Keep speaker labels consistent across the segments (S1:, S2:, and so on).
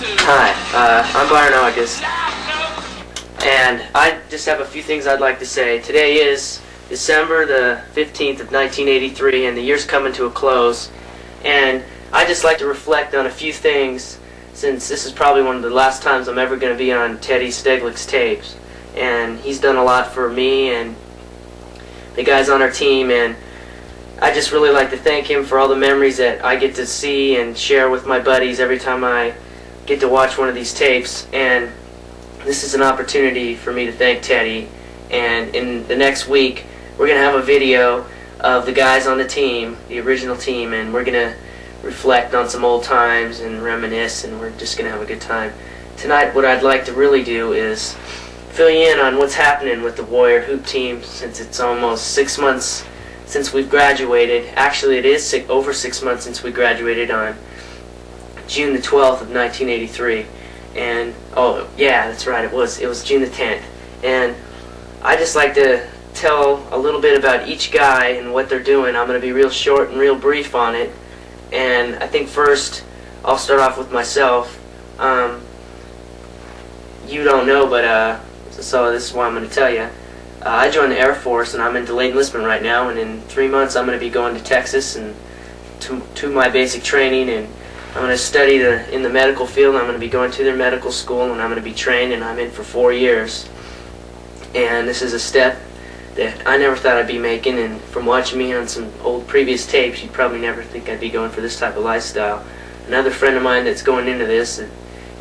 S1: Hi, I'm Byron, and I just have a few things I'd like to say. Today is December the 15th of 1983, and the year's coming to a close. And I'd just like to reflect on a few things, since this is probably one of the last times I'm ever going to be on Teddy Steglick's tapes. And he's done a lot for me and the guys on our team, and I just really like to thank him for all the memories that I get to see and share with my buddies every time I get to watch one of these tapes. And this is an opportunity for me to thank Teddy. And in the next week, we're going to have a video of the guys on the team, the original team, and we're going to reflect on some old times and reminisce, and we're just going to have a good time. Tonight, what I'd like to really do is fill you in on what's happening with the Warrior Hoop team, since it's almost 6 months since we've graduated. Actually, it is over 6 months since we graduated on June the 12th of 1983. And oh yeah, that's right, it was June the 10th. And I just like to tell a little bit about each guy and what they're doing. I'm going to be real short and real brief on it. And I think first I'll start off with myself. You don't know, but so this is why I'm going to tell you. I joined the Air Force, and I'm in delayed enlistment right now, and in 3 months I'm going to be going to Texas and to my basic training, and I'm going to study in the medical field. I'm going to be going to their medical school, and I'm going to be trained, and I'm in for 4 years. And this is a step that I never thought I'd be making, and from watching me on some old previous tapes, you'd probably never think I'd be going for this type of lifestyle. Another friend of mine that's going into this, that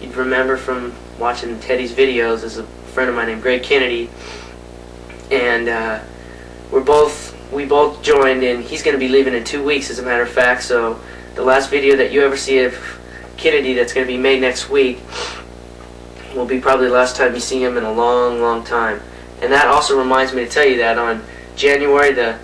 S1: you'd remember from watching Teddy's videos, is a friend of mine named Greg Kennedy. And we both joined, and he's going to be leaving in 2 weeks, as a matter of fact. So the last video that you ever see of Kennedy that's going to be made next week will be probably the last time you see him in a long, long time. And that also reminds me to tell you that on January the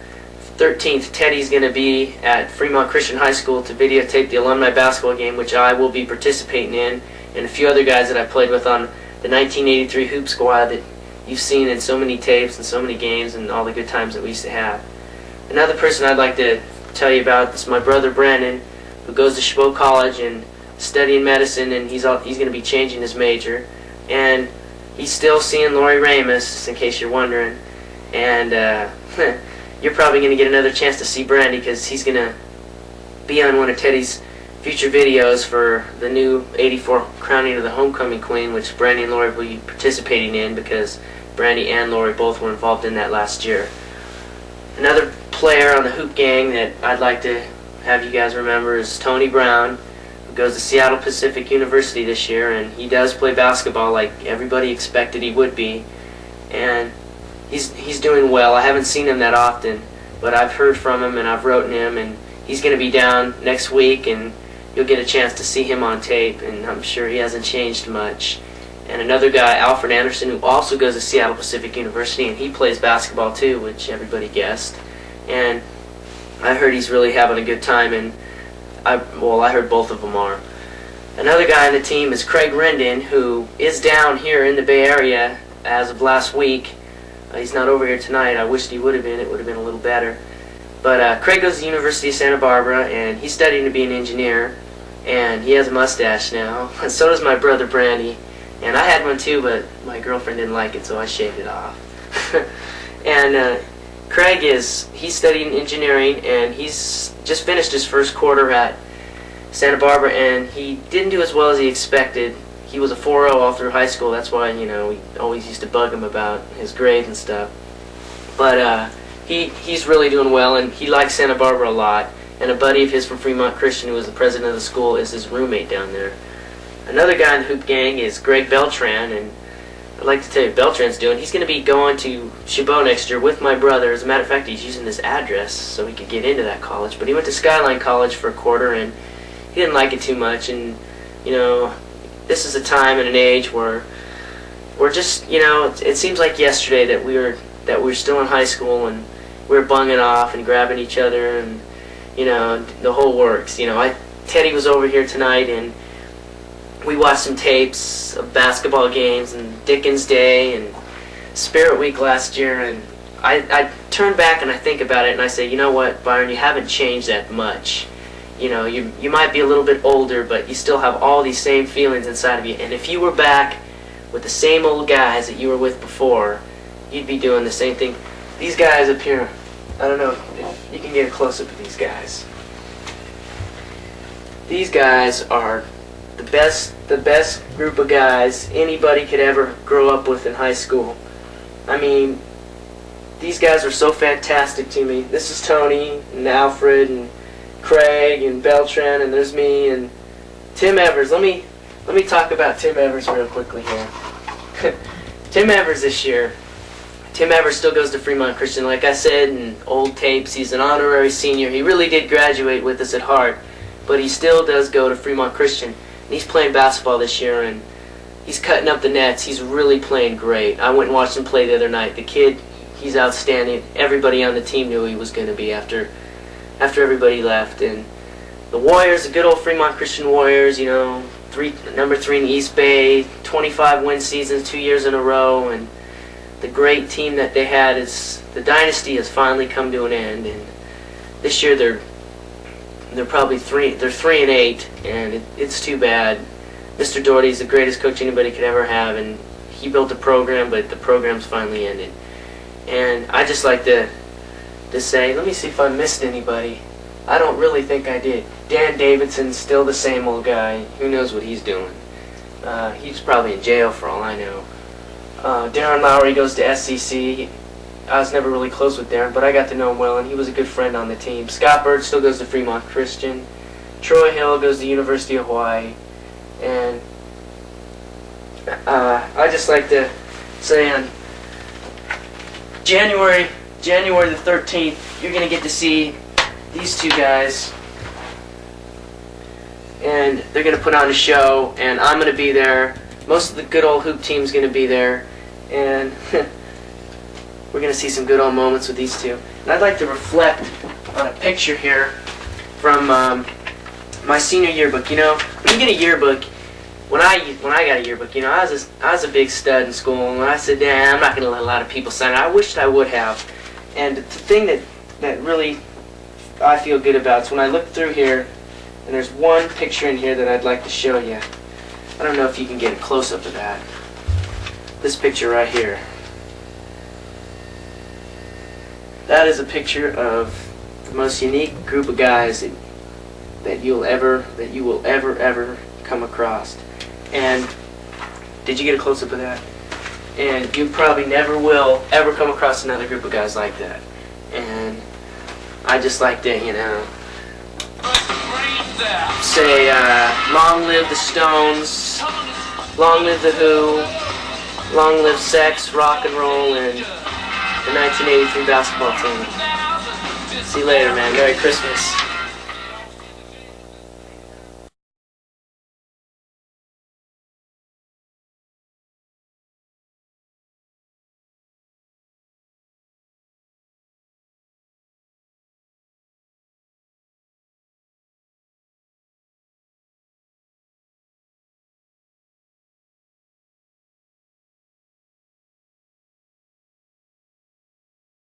S1: 13th, Teddy's going to be at Fremont Christian High School to videotape the alumni basketball game, which I will be participating in, and a few other guys that I played with on the 1983 Hoop Squad that you've seen in so many tapes and so many games and all the good times that we used to have. Another person I'd like to tell you about is my brother Brandon, who goes to Chabot College and studying medicine, and he's going to be changing his major. And he's still seeing Lori Ramus, in case you're wondering. And you're probably going to get another chance to see Brandy, because he's going to be on one of Teddy's future videos for the new 84 crowning of the homecoming queen, which Brandy and Lori will be participating in, because Brandy and Lori both were involved in that last year. Another player on the hoop gang that I'd like to have you guys remember is Tony Brown, who goes to Seattle Pacific University this year, and he does play basketball like everybody expected he would be, and he's doing well. I haven't seen him that often, but I've heard from him and I've written him, and he's going to be down next week, and you'll get a chance to see him on tape, and I'm sure he hasn't changed much. And another guy, Alfred Anderson, who also goes to Seattle Pacific University, and he plays basketball too, which everybody guessed. And I heard he's really having a good time, and I heard both of them are. Another guy on the team is Craig Rendon, who is down here in the Bay Area as of last week. He's not over here tonight. I wished he would have been. It would have been a little better. But Craig goes to the University of Santa Barbara, and he's studying to be an engineer, and he has a mustache now. And so does my brother Brandy. And I had one too, but my girlfriend didn't like it, so I shaved it off. And Craig he's studying engineering, and he's just finished his first quarter at Santa Barbara, and he didn't do as well as he expected. He was a 4.0 all through high school. That's why, we always used to bug him about his grades and stuff. But he's really doing well, and he likes Santa Barbara a lot. And a buddy of his from Fremont Christian, who was the president of the school, is his roommate down there. Another guy in the hoop gang is Greg Beltran, and I'd like to tell you what Beltran's doing. He's going to be going to Chabot next year with my brother. As a matter of fact, he's using this address so he could get into that college. But he went to Skyline College for a quarter, and he didn't like it too much. And, this is a time and an age where we're just, it seems like yesterday that we were still in high school, and we were bunging off and grabbing each other, and, the whole works. Teddy was over here tonight, and we watched some tapes of basketball games and Dickens Day and Spirit Week last year, and I turn back and I think about it, and I say, you know what, Byron, you haven't changed that much. you know, you might be a little bit older, but you still have all these same feelings inside of you. And if you were back with the same old guys that you were with before, you'd be doing the same thing. These guys up here, I don't know if you can get a close-up of these guys. These guys are the best group of guys anybody could ever grow up with in high school. I mean, these guys are so fantastic to me. This is Tony and Alfred and Craig and Beltran, and there's me and Tim Evers. Let me talk about Tim Evers real quickly here. Tim Evers this year. Tim Evers still goes to Fremont Christian. Like I said in old tapes, he's an honorary senior. He really did graduate with us at heart, but he still does go to Fremont Christian. And he's playing basketball this year, and he's cutting up the nets. He's really playing great. I went and watched him play the other night. The kid, he's outstanding. Everybody on the team knew he was going to be after everybody left. And the Warriors, the good old Fremont Christian Warriors, you know, number 3 in the East Bay, 25 win seasons 2 years in a row, and the great team that they had is the dynasty has finally come to an end. And this year they're probably 3-8, and it's too bad. Mr. Doherty's the greatest coach anybody could ever have, and he built a program, but the program's finally ended. And I just like to say, let me see if I missed anybody. I don't really think I did. Dan Davidson's still the same old guy. Who knows what he's doing? He's probably in jail for all I know. Darren Lowry goes to SCC. I was never really close with Darren, but I got to know him well, and he was a good friend on the team. Scott Bird still goes to Fremont Christian. Troy Hill goes to University of Hawaii. And I just like to say on January the 13th, you're going to get to see these two guys, and they're going to put on a show, and I'm going to be there. Most of the good old hoop team's going to be there, and we're going to see some good old moments with these two. And I'd like to reflect on a picture here from my senior yearbook. You know, when you get a yearbook, when I got a yearbook, you know, I was a big stud in school, and when I said, "Nah, I'm not going to let a lot of people sign it," I wished I would have. And the thing that really I feel good about is when I look through here, and there's one picture in here that I'd like to show you. I don't know if you can get a close-up of that. This picture right here. That is a picture of the most unique group of guys that you will ever come across. And did you get a close-up of that? And you probably never will ever come across another group of guys like that. And I just like to, you know, say, long live the Stones, long live the Who, long live sex, rock and roll, and the 1983 basketball team. See you later, man. Merry Christmas.